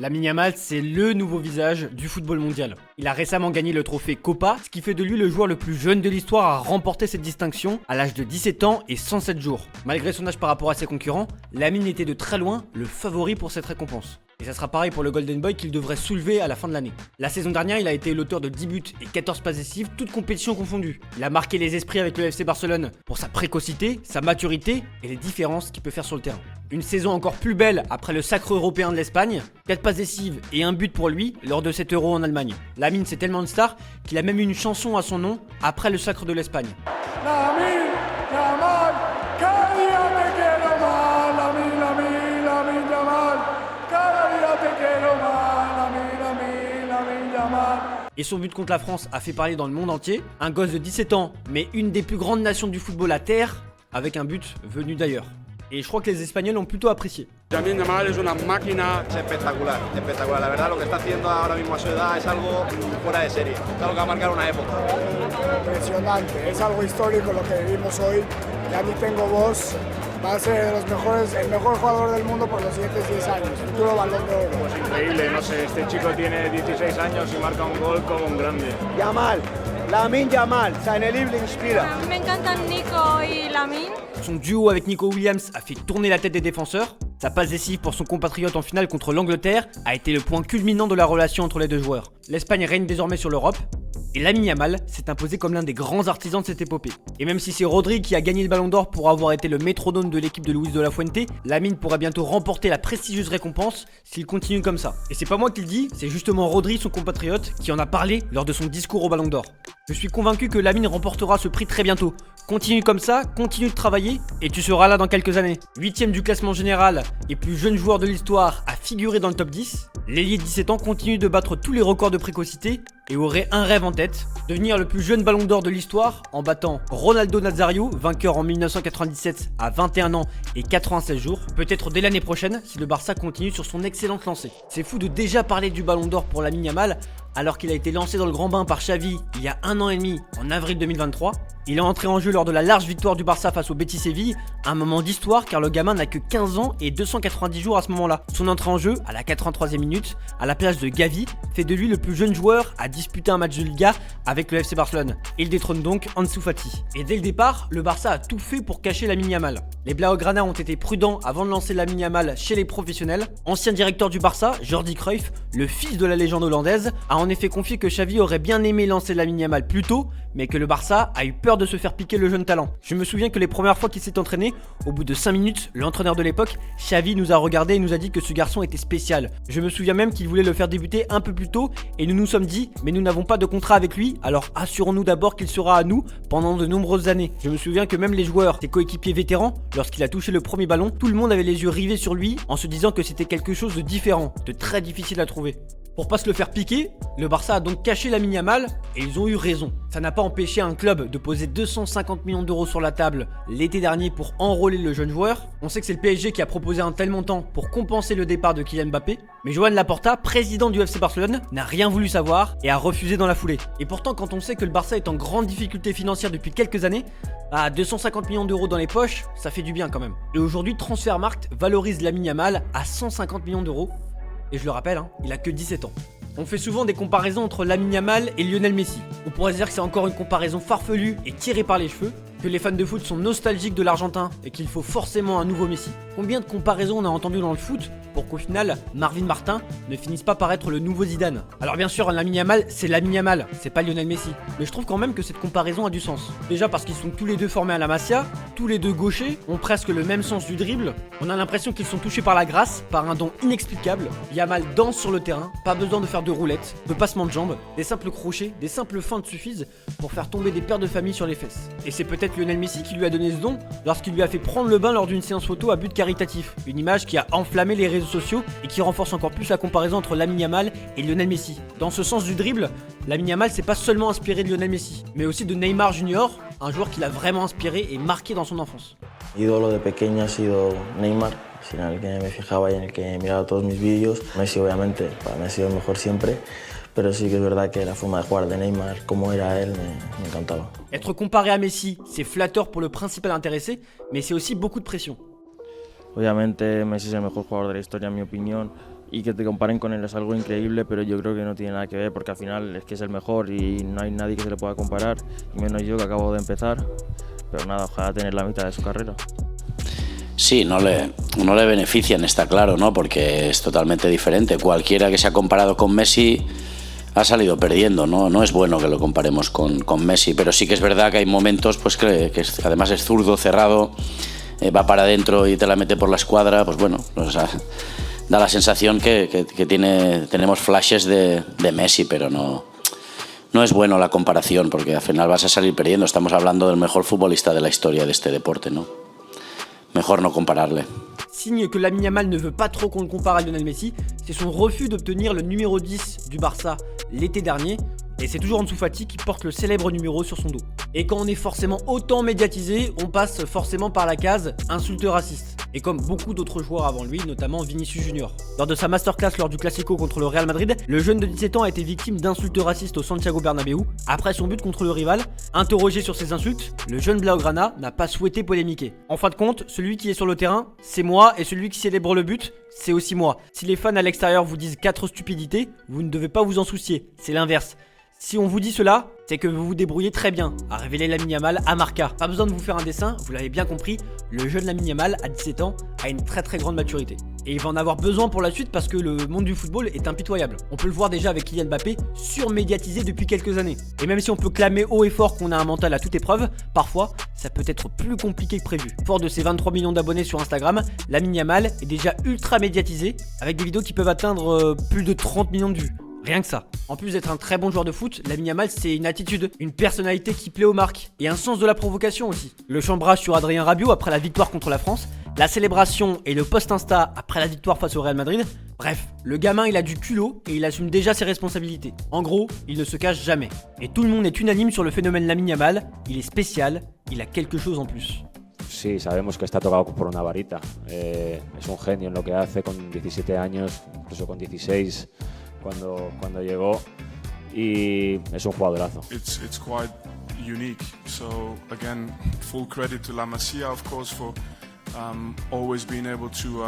Lamine Yamal, c'est le nouveau visage du football mondial. Il a récemment gagné le trophée Copa, ce qui fait de lui le joueur le plus jeune de l'histoire à remporter cette distinction à l'âge de 17 ans et 107 jours. Malgré son âge par rapport à ses concurrents, Lamine était de très loin le favori pour cette récompense. Et ça sera pareil pour le Golden Boy qu'il devrait soulever à la fin de l'année. La saison dernière, il a été l'auteur de 10 buts et 14 passes décisives, toutes compétitions confondues. Il a marqué les esprits avec le FC Barcelone pour sa précocité, sa maturité et les différences qu'il peut faire sur le terrain. Une saison encore plus belle après le sacre européen de l'Espagne, 4 passes décisives et un but pour lui lors de cet Euro en Allemagne. Lamine, c'est tellement de star qu'il a même eu une chanson à son nom après le sacre de l'Espagne. Lamine Yamal, cada día te quiero más, Lamine Yamal, cada día te quiero más, Lamine Yamal. Et son but contre la France a fait parler dans le monde entier. Un gosse de 17 ans, mais une des plus grandes nations du football à terre, avec un but venu d'ailleurs. Et je crois que les Espagnols ont plutôt apprécié. Lamine Yamal es una máquina. Es espectacular, espectacular. La verdad, lo que está haciendo ahora mismo a su edad es algo fuera de serie. Es algo que va a marcar una época. Impresionante, es algo histórico lo que vivimos hoy. Ya ni tengo voz. Va a ser de los mejores, el mejor jugador del mundo por los siguientes 10 años. Futuro Balón de Oro. Pues increíble, no sé, este chico tiene 16 años y marca un gol como un grande. Yamal, Lamine Yamal, seine Lieblingsspieler. Me encantan Nico y Lamine. Son duo avec Nico Williams a fait tourner la tête des défenseurs. Sa passe décisive pour son compatriote en finale contre l'Angleterre a été le point culminant de la relation entre les deux joueurs. L'Espagne règne désormais sur l'Europe. Et Lamine Yamal s'est imposé comme l'un des grands artisans de cette épopée. Et même si c'est Rodri qui a gagné le Ballon d'Or pour avoir été le métronome de l'équipe de Luis de la Fuente, Lamine pourrait bientôt remporter la prestigieuse récompense s'il continue comme ça. Et c'est pas moi qui le dis, c'est justement Rodri, son compatriote, qui en a parlé lors de son discours au Ballon d'Or. Je suis convaincu que Lamine remportera ce prix très bientôt. Continue comme ça, continue de travailler et tu seras là dans quelques années. 8ème du classement général et plus jeune joueur de l'histoire à figurer dans le top 10, l'ailier de 17 ans continue de battre tous les records de précocité et aurait un rêve en tête, devenir le plus jeune ballon d'or de l'histoire en battant Ronaldo Nazario, vainqueur en 1997 à 21 ans et 96 jours, peut-être dès l'année prochaine si le Barça continue sur son excellente lancée. C'est fou de déjà parler du ballon d'or pour Lamine Yamal alors qu'il a été lancé dans le grand bain par Xavi il y a 1 an et demi en avril 2023. Il est entré en jeu lors de la large victoire du Barça face au Betis Séville, un moment d'histoire car le gamin n'a que 15 ans et 290 jours à ce moment-là. Son entrée en jeu à la 83e minute, à la place de Gavi, fait de lui le plus jeune joueur à disputer un match de Liga avec le FC Barcelone. Il détrône donc Ansu Fati. Et dès le départ, le Barça a tout fait pour cacher Lamine Yamal. Les Blaugrana ont été prudents avant de lancer Lamine Yamal chez les professionnels. Ancien directeur du Barça, Jordi Cruyff, le fils de la légende hollandaise, a en effet confié que Xavi aurait bien aimé lancer Lamine Yamal plus tôt, mais que le Barça a eu peur de se faire piquer le jeune talent. Je me souviens que les premières fois qu'il s'est entraîné, au bout de 5 minutes, l'entraîneur de l'époque, Xavi, nous a regardé et nous a dit que ce garçon était spécial. Je me souviens même qu'il voulait le faire débuter un peu plus tôt et nous nous sommes dit mais nous n'avons pas de contrat avec lui, alors assurons-nous d'abord qu'il sera à nous pendant de nombreuses années. Je me souviens que même les joueurs, ses coéquipiers vétérans, lorsqu'il a touché le premier ballon, tout le monde avait les yeux rivés sur lui en se disant que c'était quelque chose de différent, de très difficile à trouver. Pour pas se le faire piquer, le Barça a donc caché Lamine Yamal et ils ont eu raison. Ça n'a pas empêché un club de poser 250 millions d'euros sur la table l'été dernier pour enrôler le jeune joueur. On sait que c'est le PSG qui a proposé un tel montant pour compenser le départ de Kylian Mbappé, mais Joan Laporta, président du FC Barcelone, n'a rien voulu savoir et a refusé dans la foulée. Et pourtant, quand on sait que le Barça est en grande difficulté financière depuis quelques années, 250 millions d'euros dans les poches, ça fait du bien quand même. Et aujourd'hui, Transfermarkt valorise Lamine Yamal à 150 millions d'euros. Et je le rappelle, il a que 17 ans. On fait souvent des comparaisons entre Lamine Yamal et Lionel Messi. On pourrait se dire que c'est encore une comparaison farfelue et tirée par les cheveux, que les fans de foot sont nostalgiques de l'Argentin et qu'il faut forcément un nouveau Messi. Combien de comparaisons on a entendu dans le foot pour qu'au final, Marvin Martin ne finisse pas par être le nouveau Zidane? Alors bien sûr, Lamine Yamal, c'est Lamine Yamal, c'est pas Lionel Messi. Mais je trouve quand même que cette comparaison a du sens. Déjà parce qu'ils sont tous les deux formés à la Masia, tous les deux gauchers, ont presque le même sens du dribble. On a l'impression qu'ils sont touchés par la grâce, par un don inexplicable. Yamal danse sur le terrain, pas besoin de faire de roulettes, de passements de jambes, des simples crochets, des simples feintes suffisent pour faire tomber des pères de famille sur les fesses. Et c'est peut-être Lionel Messi qui lui a donné ce don lorsqu'il lui a fait prendre le bain lors d'une séance photo à but caritatif. Une image qui a enflammé les réseaux sociaux et qui renforce encore plus la comparaison entre Lamine Yamal et Lionel Messi. Dans ce sens du dribble, Lamine Yamal s'est pas seulement inspiré de Lionel Messi, mais aussi de Neymar Junior, un joueur qui l'a vraiment inspiré et marqué dans son enfance. Ídolo de pequeño ha sido Neymar, en el que me fijaba y en el que miraba todos mis vídeos. Messi obviamente, para mí ha sido el mejor siempre. Pero sí que es verdad que la forma de jugar de Neymar, como era él, me encantaba. Être comparé à Messi, c'est flatteur pour le principal intéressé, mais c'est aussi beaucoup de pression. Obviamente Messi es el mejor jugador de la historia en mi opinión y que te comparen con él es algo increíble, pero yo creo que no tiene nada que ver porque al final es que es el mejor y no hay nadie que se le pueda comparar, y menos yo que acabo de empezar, pero nada, ojalá tener la mitad de su carrera. Sí, no le benefician, está claro, ¿no? Porque es totalmente diferente. Cualquiera que se ha comparado con Messi ha salido perdiendo, ¿no? No es bueno que lo comparemos con Messi, pero sí que es verdad que hay momentos pues que además es zurdo, cerrado, va para adentro y te la mete por la escuadra, pues bueno, pues, da la sensación que tenemos flashes de Messi, pero no es bueno la comparación porque al final vas a salir perdiendo. Estamos hablando del mejor futbolista de la historia de este deporte, ¿no? Mejor no compararle. Signe que Lamine Yamal ne veut pas trop qu'on le compare à Lionel Messi, c'est son refus d'obtenir le numéro 10 du Barça l'été dernier, et c'est toujours Ansu Fati qui porte le célèbre numéro sur son dos. Et quand on est forcément autant médiatisé, on passe forcément par la case insulte raciste. Et comme beaucoup d'autres joueurs avant lui, notamment Vinicius Junior. Lors de sa masterclass lors du Classico contre le Real Madrid, le jeune de 17 ans a été victime d'insultes racistes au Santiago Bernabéu après son but contre le rival. Interrogé sur ces insultes, le jeune Blaugrana n'a pas souhaité polémiquer. En fin de compte, celui qui est sur le terrain, c'est moi, et celui qui célèbre le but, c'est aussi moi. Si les fans à l'extérieur vous disent 4 stupidités, vous ne devez pas vous en soucier, c'est l'inverse. Si on vous dit cela, c'est que vous vous débrouillez très bien, a révélé Lamine Yamal à Marca. Pas besoin de vous faire un dessin, vous l'avez bien compris, le jeune Lamine Yamal, à 17 ans, a une très grande maturité. Et il va en avoir besoin pour la suite parce que le monde du football est impitoyable. On peut le voir déjà avec Kylian Mbappé, surmédiatisé depuis quelques années. Et même si on peut clamer haut et fort qu'on a un mental à toute épreuve, parfois, ça peut être plus compliqué que prévu. Fort de ses 23 millions d'abonnés sur Instagram, Lamine Yamal est déjà ultra médiatisé, avec des vidéos qui peuvent atteindre plus de 30 millions de vues. Rien que ça. En plus d'être un très bon joueur de foot, Lamine Yamal c'est une attitude, une personnalité qui plaît aux marques et un sens de la provocation aussi. Le chambrage sur Adrien Rabiot après la victoire contre la France, la célébration et le post Insta après la victoire face au Real Madrid. Bref, le gamin il a du culot et il assume déjà ses responsabilités. En gros, il ne se cache jamais. Et tout le monde est unanime sur le phénomène Lamine Yamal, il est spécial, il a quelque chose en plus. Sí, sabemos que está tocado por una varita. Es un genio en lo que hace con 17 años, incluso con 16 cuando llegó, y es un jugadorazo. It's quite unique. So again, full credit to La Masia, of course, for always being able to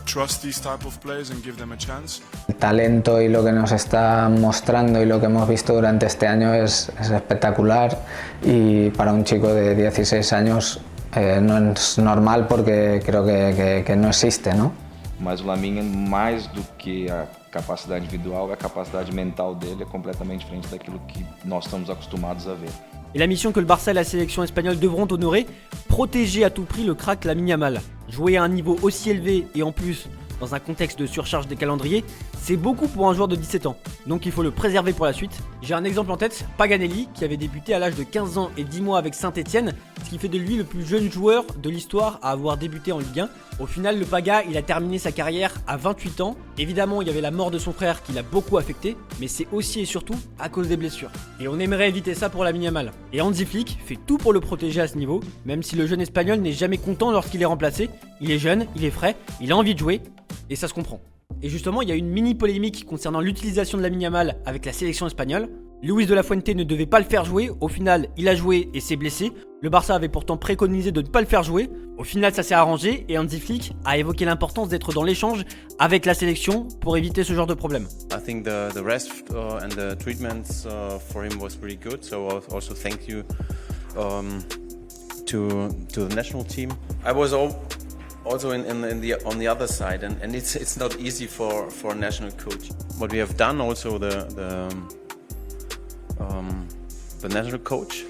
trust these type of players and give them a chance. El talento y lo que nos está mostrando y lo que hemos visto durante este año es espectacular, y para un chico de 16 años no es normal porque creo que no existe, ¿no? Mas o Lamine, mais do que a capacidade individual, a capacidade mental dele é completamente diferente daquilo que nós estamos acostumados a ver. Et la mission que le Barça et la sélection espagnole devront honorer, protéger à tout prix le crack Lamine Yamal. Jouer à un niveau aussi élevé et en plus dans un contexte de surcharge des calendriers, c'est beaucoup pour un joueur de 17 ans. Donc il faut le préserver pour la suite. J'ai un exemple en tête, Paganelli, qui avait débuté à l'âge de 15 ans et 10 mois avec Saint-Etienne, ce qui fait de lui le plus jeune joueur de l'histoire à avoir débuté en Ligue 1. Au final, le Paga, il a terminé sa carrière à 28 ans. Évidemment, il y avait la mort de son frère qui l'a beaucoup affecté, mais c'est aussi et surtout à cause des blessures. Et on aimerait éviter ça pour Lamine Yamal. Et Hansi Flick fait tout pour le protéger à ce niveau, même si le jeune espagnol n'est jamais content lorsqu'il est remplacé. Il est jeune, il est frais, il a envie de jouer, et ça se comprend. Et justement, il y a une mini polémique concernant l'utilisation de Lamine Yamal avec la sélection espagnole. Luis de la Fuente ne devait pas le faire jouer, au final il a joué et s'est blessé. Le Barça avait pourtant préconisé de ne pas le faire jouer. Au final ça s'est arrangé et Hansi Flick a évoqué l'importance d'être dans l'échange avec la sélection pour éviter ce genre de problème. I think the rest and the treatments for him was really good, so also thank you to the national team. I was also on the other side, and it's not easy for a national coach. What we have done also the national coach,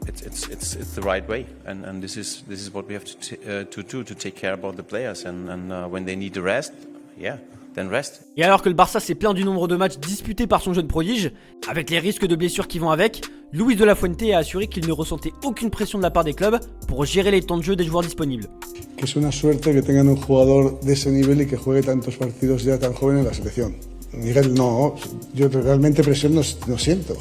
it's the right way, and this is what we have to do to take care about the players, and when they need the rest, then rest. Et alors que le Barça s'est plaint du nombre de matchs disputés par son jeune prodige, avec les risques de blessures qui vont avec, Luis de la Fuente a assuré qu'il ne ressentait aucune pression de la part des clubs pour gérer les temps de jeu des joueurs disponibles. Que es una suerte que tengan un jugador de ese nivel y que juegue tantos partidos ya tan joven en la selección. Miguel, no, yo realmente presión no siento.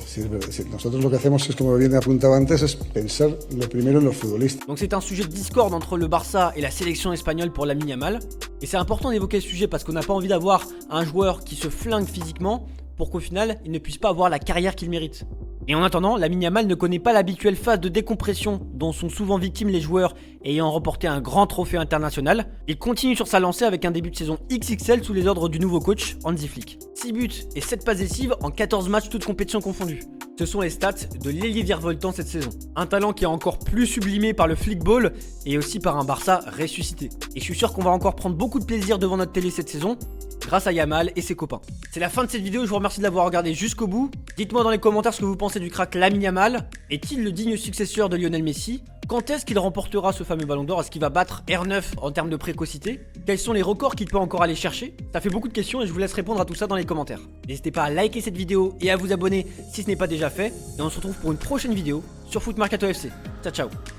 Nosotros lo que hacemos es, como bien apuntaba antes, es pensar lo primero en los futbolistas. Donc c'est un sujet de discorde entre le Barça et la sélection espagnole pour Lamine Yamal. Et c'est important d'évoquer ce sujet parce qu'on n'a pas envie d'avoir un joueur qui se flingue physiquement pour qu'au final, il ne puisse pas avoir la carrière qu'il mérite. Et en attendant, Lamine Yamal ne connaît pas l'habituelle phase de décompression dont sont souvent victimes les joueurs ayant remporté un grand trophée international. Il continue sur sa lancée avec un début de saison XXL sous les ordres du nouveau coach Hansi Flick. 6 buts et 7 passes décisives en 14 matchs toutes compétitions confondues. Ce sont les stats de l'ailier virevoltant cette saison. Un talent qui est encore plus sublimé par le flickball et aussi par un Barça ressuscité. Et je suis sûr qu'on va encore prendre beaucoup de plaisir devant notre télé cette saison, grâce à Yamal et ses copains. C'est la fin de cette vidéo, je vous remercie de l'avoir regardé jusqu'au bout. Dites-moi dans les commentaires ce que vous pensez du crack Lamine Yamal. Est-il le digne successeur de Lionel Messi? Quand est-ce qu'il remportera ce fameux ballon d'or? Est-ce qu'il va battre R9 en termes de précocité? Quels sont les records qu'il peut encore aller chercher? Ça fait beaucoup de questions et je vous laisse répondre à tout ça dans les commentaires. N'hésitez pas à liker cette vidéo et à vous abonner si ce n'est pas déjà fait. Et on se retrouve pour une prochaine vidéo sur Foot Mercato FC. Ciao ciao.